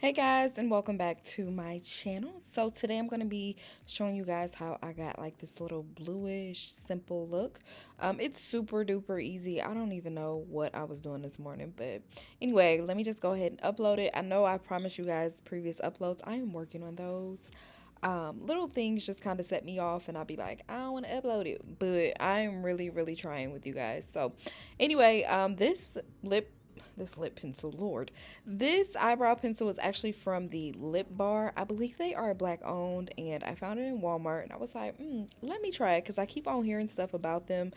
Hey guys, and welcome back to my channel. So today I'm going to be showing you guys how I got like this little bluish simple look. It's super duper easy. I don't even know what I was doing this morning, but anyway, let me just go ahead and upload it. I know I promised you guys previous uploads. I am working on those. Little things just kind of set me off and I'll be like, I don't want to upload it, but I'm really trying with you guys. So anyway, this lip pencil, Lord. This eyebrow pencil is actually from the Lip Bar. I believe they are black owned, and I found it in Walmart. And I was like, let me try it because I keep on hearing stuff about them.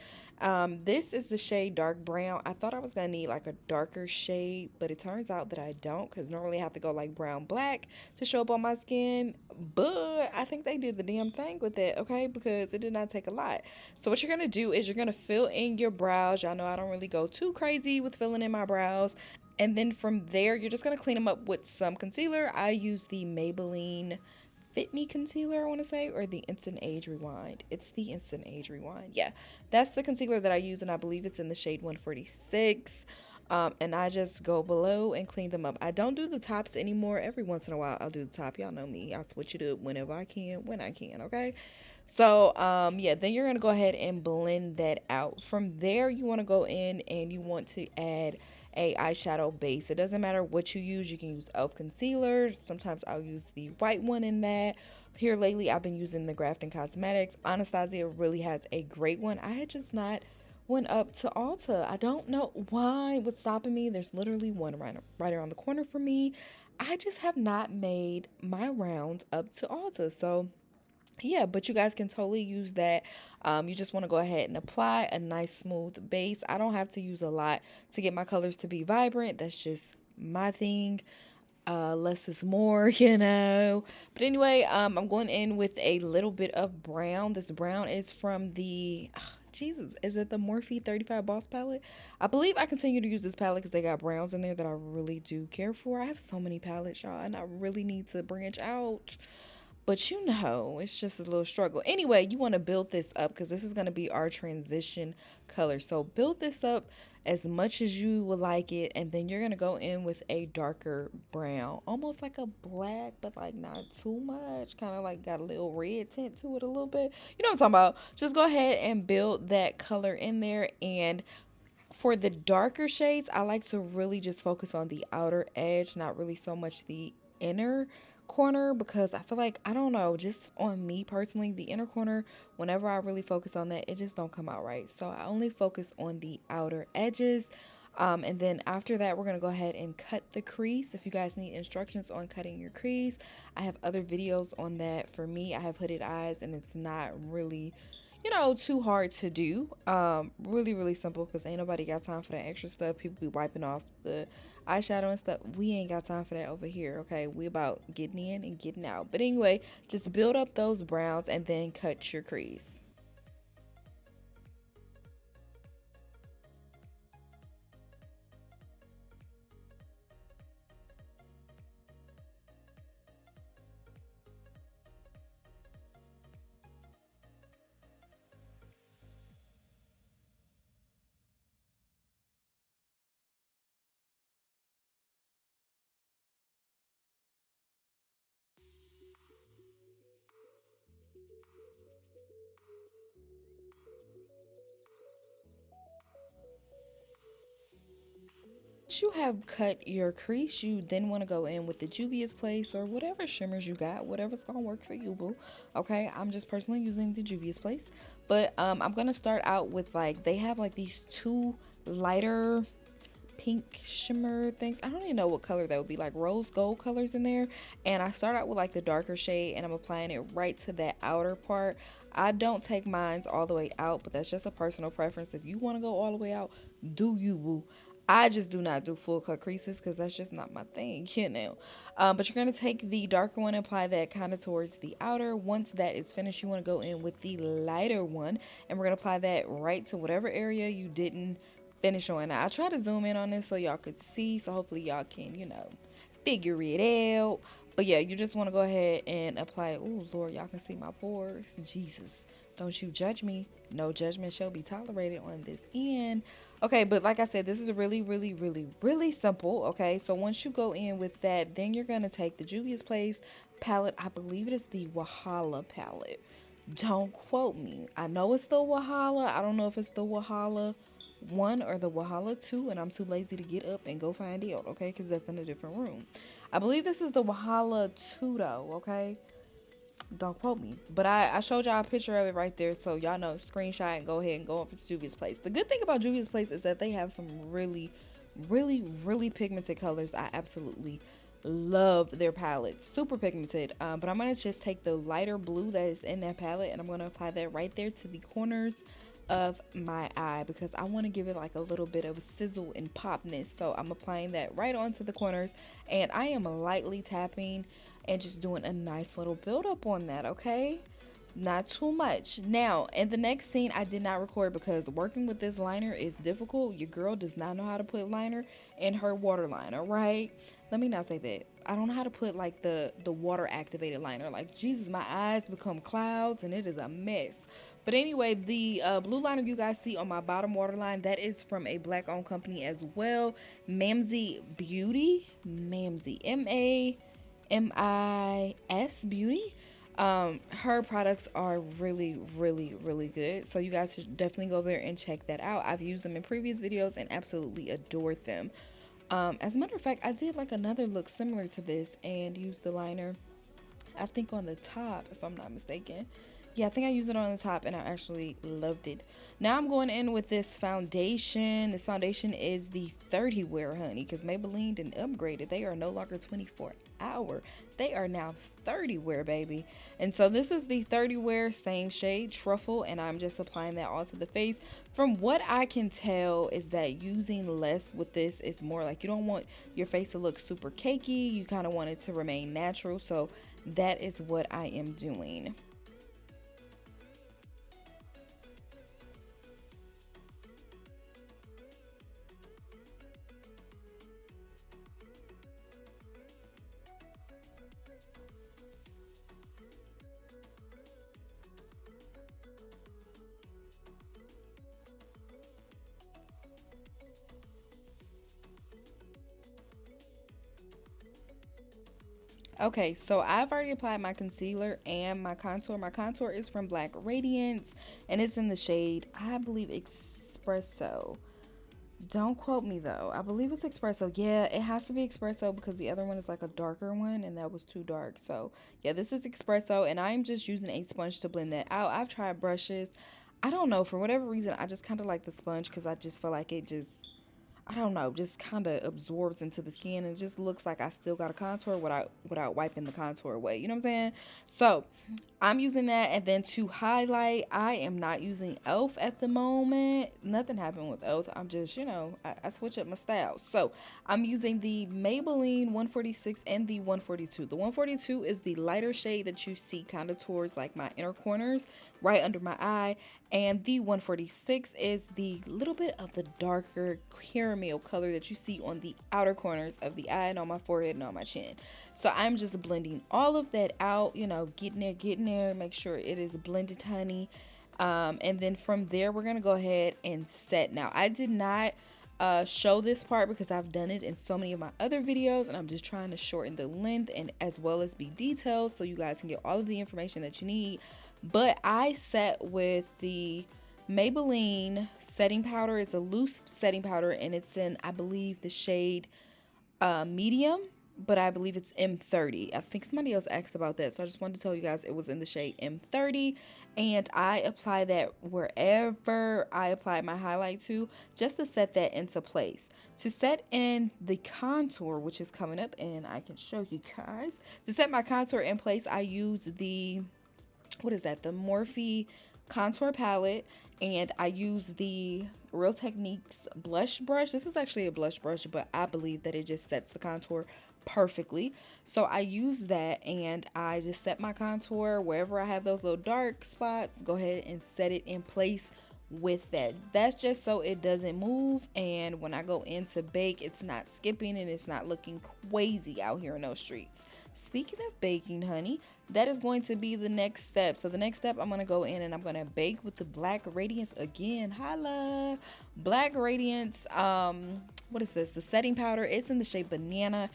This is the shade dark brown. I thought I was gonna need like a darker shade, but it turns out that I don't because normally I have to go like brown black to show up on my skin. But I think they did the damn thing with it, okay? Because it did not take a lot. So what you're gonna do is you're gonna fill in your brows. Y'all know I don't really go too crazy with filling in my brows. And then from there, you're just going to clean them up with some concealer. I use the Maybelline Fit Me concealer, I want to say, or the Instant Age Rewind. It's the Instant Age Rewind. Yeah, that's the concealer that I use, and I believe it's in the shade 146. And I just go below and clean them up. I don't do the tops anymore. Every once in a while, I'll do the top. Y'all know me. I switch it up whenever I can, when I can, okay? So, yeah, then you're going to go ahead and blend that out. From there, you want to go in and you want to add a eyeshadow base. It doesn't matter what you use. You can use e.l.f. concealer. Sometimes I'll use the white one in that. Here lately, I've been using the Grafton Cosmetics. Anastasia really has a great one. I had just not went up to Ulta. I don't know why, what's stopping me. There's literally one right around the corner for me. I just have not made my rounds up to Ulta. So yeah, but you guys can totally use that. You just want to go ahead and apply a nice smooth base. I don't have to use a lot to get my colors to be vibrant. That's just my thing. Less is more, you know. But anyway, I'm going in with a little bit of brown. This brown is from the Jesus, is it the Morphe 35 Boss palette? I believe I continue to use this palette because they got browns in there that I really do care for. I have so many palettes, y'all, and I really need to branch out. But you know, it's just a little struggle. Anyway, you want to build this up because this is going to be our transition color. So build this up as much as you would like it. And then you're going to go in with a darker brown. Almost like a black, but like not too much. Kind of like got a little red tint to it a little bit. You know what I'm talking about? Just go ahead and build that color in there. And for the darker shades, I like to really just focus on the outer edge, not really so much the inner corner, because I feel like, I don't know, just on me personally, the inner corner, whenever I really focus on that, it just don't come out right. So I only focus on the outer edges. And then after that, we're going to go ahead and cut the crease. If you guys need instructions on cutting your crease, I have other videos on that. For me, I have hooded eyes and it's not really, you know, too hard to do. Really simple because ain't nobody got time for that extra stuff. People be wiping off the eyeshadow and stuff. We ain't got time for that over here, okay? We about getting in and getting out. But anyway, just build up those browns and then cut your crease. Once you have cut your crease, you then want to go in with the Juvia's Place or whatever shimmers you got, whatever's gonna work for you, boo. Okay, I'm just personally using the Juvia's Place, but I'm gonna start out with like they have like these two lighter pink shimmer things. I don't even know what color that would be, like rose gold colors in there. And I start out with like the darker shade and I'm applying it right to that outer part. I don't take mines all the way out, but that's just a personal preference. If you want to go all the way out, do you, boo. I just do not do full cut creases because that's just not my thing, you know. But you're going to take the darker one and apply that kind of towards the outer. Once that is finished, you want to go in with the lighter one and we're going to apply that right to whatever area you didn't finish on. Now, I try to zoom in on this so y'all could see, so hopefully y'all can, you know, figure it out. But yeah, you just want to go ahead and apply. Oh Lord, y'all can see my pores. Jesus, don't you judge me. No judgment shall be tolerated on this end. Okay, but like I said, this is really, really, really, really simple. Okay, so once you go in with that, then you're gonna take the Juvia's Place palette. I believe it is the Wahala palette. Don't quote me. I know it's the Wahala. I don't know if it's the Wahala 1 or the Wahala 2, and I'm too lazy to get up and go find out, okay? Because that's in a different room. I believe this is the Wahala 2, though, okay? Don't quote me. But I showed y'all a picture of it right there, so y'all know, screenshot and go ahead and go up to Juvia's Place. The good thing about Juvia's Place is that they have some really, really, really pigmented colors. I absolutely love their palettes. Super pigmented. But I'm going to just take the lighter blue that is in that palette, and I'm going to apply that right there to the corners of my eye, because I want to give it like a little bit of sizzle and popness. So I'm applying that right onto the corners, and I am lightly tapping and just doing a nice little build up on that, okay? Not too much. Now, in the next scene, I did not record because working with this liner is difficult. Your girl does not know how to put liner in her waterline, all right? Let me not say that. I don't know how to put like the water activated liner. Like, Jesus, my eyes become clouds and it is a mess. But anyway, the blue liner you guys see on my bottom waterline, that is from a black owned company as well. Mamsie Beauty. Mamsie. MAMIS Beauty. Her products are really, really, really good. So you guys should definitely go there and check that out. I've used them in previous videos and absolutely adored them. As a matter of fact, I did like another look similar to this and used the liner, I think on the top, if I'm not mistaken. Yeah, I think I used it on the top and I actually loved it. Now I'm going in with this foundation. This foundation is the 30 wear, honey, because Maybelline didn't upgrade it. They are no longer 24-hour. They are now 30 wear, baby. And so this is the 30 wear, same shade, Truffle, and I'm just applying that all to the face. From what I can tell is that using less with this is more like, you don't want your face to look super cakey. You kind of want it to remain natural. So that is what I am doing. Okay, so I've already applied my concealer and my contour. My contour is from Black Radiance and it's in the shade, I believe, Espresso. Don't quote me though. I believe it's Espresso. Yeah, it has to be Espresso because the other one is like a darker one and that was too dark. So yeah, this is Espresso and I'm just using a sponge to blend that out. I've tried brushes. I don't know, for whatever reason, I just kind of like the sponge because I just feel like it just, I don't know, just kind of absorbs into the skin and it just looks like I still got a contour without wiping the contour away. You know what I'm saying? So I'm using that, and then to highlight, I am not using e.l.f. at the moment. Nothing happened with e.l.f. I'm just, I switch up my style. So I'm using the Maybelline 146 and the 142. The 142 is the lighter shade that you see kind of towards like my inner corners, right under my eye. And the 146 is the little bit of the darker caramel color that you see on the outer corners of the eye and on my forehead and on my chin. So I'm just blending all of that out, getting there, make sure it is blended, honey. And then from there, we're going to go ahead and set. Now, I did not show this part because I've done it in so many of my other videos, and I'm just trying to shorten the length and as well as be detailed so you guys can get all of the information that you need. But I set with the Maybelline setting powder. It's a loose setting powder and it's in, I believe, the shade medium, but I believe it's M30. I think somebody else asked about that, so I just wanted to tell you guys it was in the shade M30, and I apply that wherever I apply my highlight to, just to set that into place. To set in the contour, which is coming up, and I can show you guys. To set my contour in place, I use the, what is that, the Morphe contour palette, and I use the Real Techniques blush brush. This is actually a blush brush, but I believe that it just sets the contour perfectly. So I use that and I just set my contour wherever I have those little dark spots. Go ahead and set it in place with that. That's just so it doesn't move, and when I go in to bake, it's not skipping and it's not looking crazy out here in those streets. Speaking of baking, honey, that is going to be the next step. So the next step, I'm going to go in and I'm going to bake with the black radiance again. Holla. Black radiance, what is this? The setting powder. It's in the shade banana.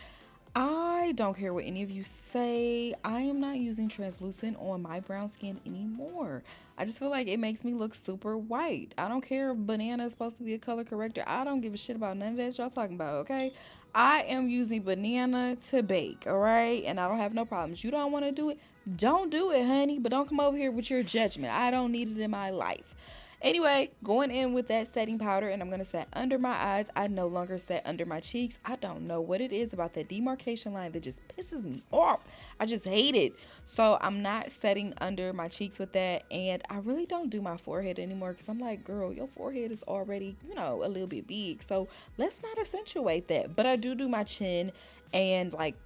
I don't care what any of you say. I am not using translucent on my brown skin anymore. I just feel like it makes me look super white. I don't care if banana is supposed to be a color corrector. I don't give a shit about none of that y'all talking about, okay? I am using banana to bake, all right? And I don't have no problems. You don't want to do it? Don't do it, honey. But don't come over here with your judgment. I don't need it in my life. Anyway, going in with that setting powder, and I'm going to set under my eyes. I no longer set under my cheeks. I don't know what it is about that demarcation line that just pisses me off. I just hate it. So I'm not setting under my cheeks with that. And I really don't do my forehead anymore because I'm like, girl, your forehead is already, a little bit big. So let's not accentuate that. But I do my chin and like,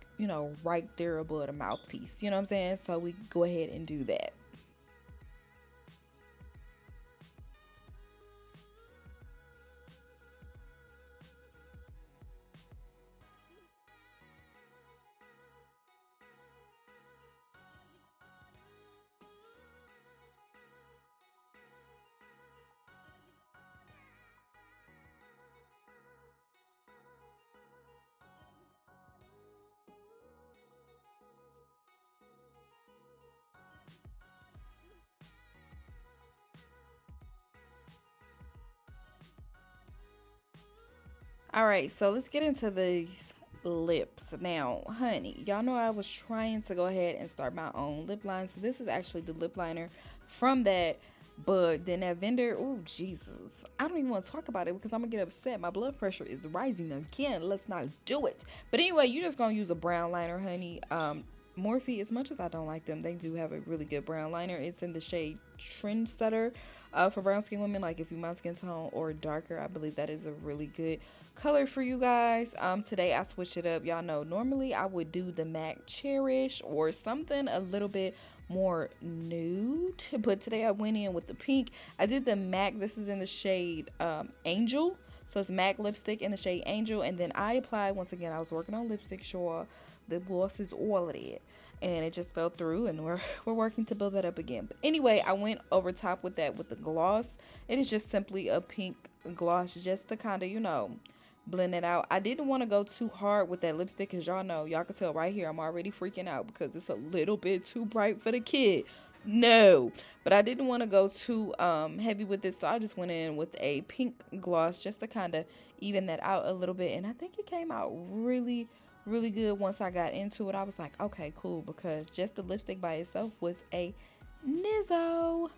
right there above the mouthpiece. You know what I'm saying? So we go ahead and do that. All right, so let's get into these lips. Now, honey, y'all know I was trying to go ahead and start my own lip line. So this is actually the lip liner from that. But then that vendor, oh, Jesus. I don't even want to talk about it because I'm going to get upset. My blood pressure is rising again. Let's not do it. But anyway, you're just going to use a brown liner, honey. Morphe, as much as I don't like them, they do have a really good brown liner. It's in the shade Trendsetter. For brown skin women, like if you my skin tone or darker, I believe that is a really good color for you guys. Today I switched it up. Y'all know normally I would do the MAC Cherish or something a little bit more nude, but today I went in with the pink. I did the MAC. This is in the shade Angel. So it's MAC lipstick in the shade Angel, and then I applied, once again, I was working on lipstick, sure the gloss is all of it, and it just fell through, and we're working to build that up again. But anyway, I went over top with that with the gloss. It is just simply a pink gloss, just to kind of blend it out. I didn't want to go too hard with that lipstick because y'all can tell right here I'm already freaking out because it's a little bit too bright for the kid. No, but I didn't want to go too heavy with this, so I just went in with a pink gloss just to kind of even that out a little bit, and I think it came out really good. Once I got into it, I was like, okay, cool, because just the lipstick by itself was a nizzo.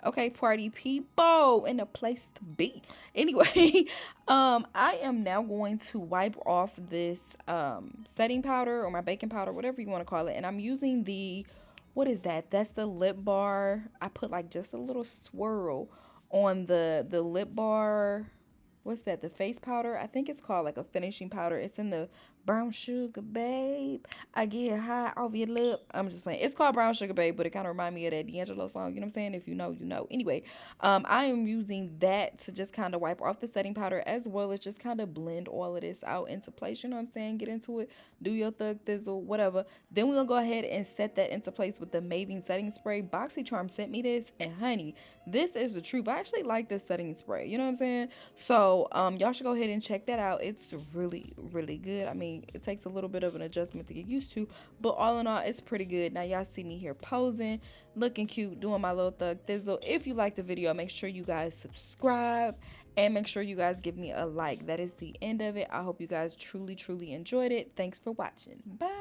Okay, party people in a place to be. Anyway, I am now going to wipe off this setting powder or my baking powder, whatever you want to call it, and I'm using the, what is that? That's the lip bar. I put like just a little swirl on the lip bar. What's that? The face powder. I think it's called like a finishing powder. It's in the brown sugar babe. I get high off your lip. I'm just playing. It's called brown sugar babe, but it kind of reminds me of that D'Angelo song. You know what I'm saying? If you know, you know. Anyway, I am using that to just kind of wipe off the setting powder, as well as just kind of blend all of this out into place. You know what I'm saying? Get into it. Do your thug thizzle, whatever. Then we're gonna go ahead and set that into place with the Mavin setting spray. BoxyCharm sent me this, and honey, this is the truth. I actually like this setting spray. You know what I'm saying? So y'all should go ahead and check that out. It's really good. I mean, it takes a little bit of an adjustment to get used to, but all in all, it's pretty good. Now y'all see me here posing, looking cute, doing my little thug thizzle. If you like the video, make sure you guys subscribe and make sure you guys give me a like. That is the end of it. I hope you guys truly enjoyed it. Thanks for watching. Bye.